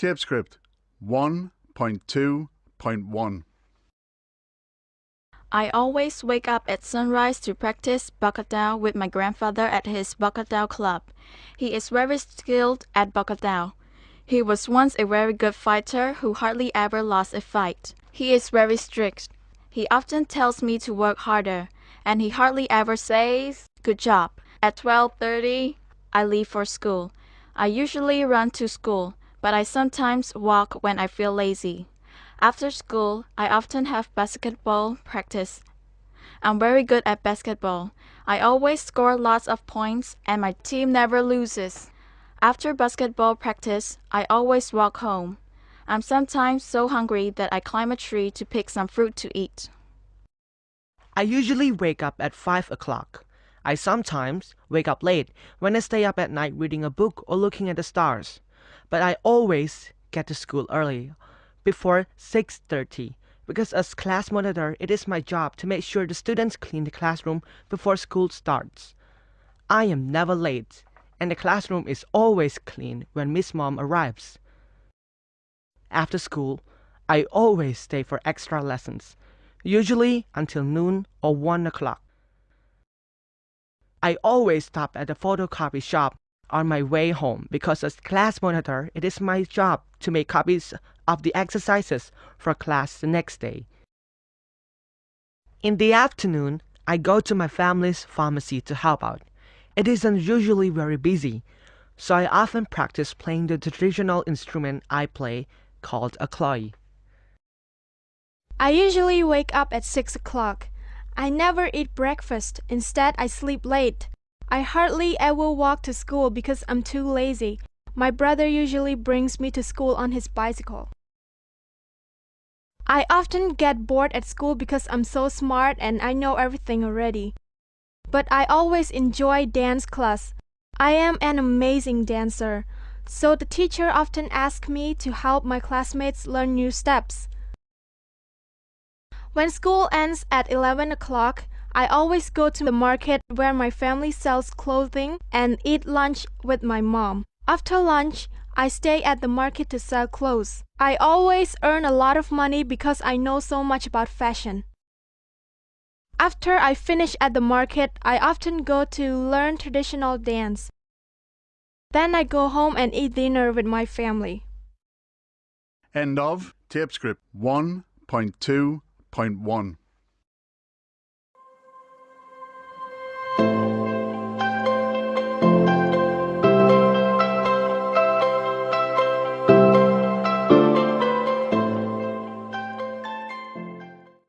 Tapescript 1.2.1. I always wake up at sunrise to practice bacadao with my grandfather at his bacadao club. He is very skilled at bacadao. He was once a very good fighter who hardly ever lost a fight. He is very strict. He often tells me to work harder, and he hardly ever says, "Good job." At 12:30, I leave for school. I usually run to school, but I sometimes walk when I feel lazy. After school, I often have basketball practice. I'm very good at basketball. I always score lots of points, and my team never loses. After basketball practice, I always walk home. I'm sometimes so hungry that I climb a tree to pick some fruit to eat. I usually wake up at 5 o'clock. I sometimes wake up late when I stay up at night reading a book or looking at the stars. But I always get to school early, before 6:30, because as class monitor, it is my job to make sure the students clean the classroom before school starts. I am never late, and the classroom is always clean when Miss Mom arrives. After school, I always stay for extra lessons, usually until noon or 1 o'clock. I always stop at the photocopy shop on my way home because as class monitor, it is my job to make copies of the exercises for class the next day. In the afternoon, I go to my family's pharmacy to help out. It isn't usually very busy, so I often practice playing the traditional instrument I play called a cloy. I usually wake up at 6 o'clock. I never eat breakfast. Instead, I sleep late. I hardly ever walk to school because I'm too lazy. My brother usually brings me to school on his bicycle. I often get bored at school because I'm so smart and I know everything already. But I always enjoy dance class. I am an amazing dancer, so the teacher often asks me to help my classmates learn new steps. When school ends at 11 o'clock, I always go to the market where my family sells clothing and eat lunch with my mom. After lunch, I stay at the market to sell clothes. I always earn a lot of money because I know so much about fashion. After I finish at the market, I often go to learn traditional dance. Then I go home and eat dinner with my family. End of Tapescript 1.2.1.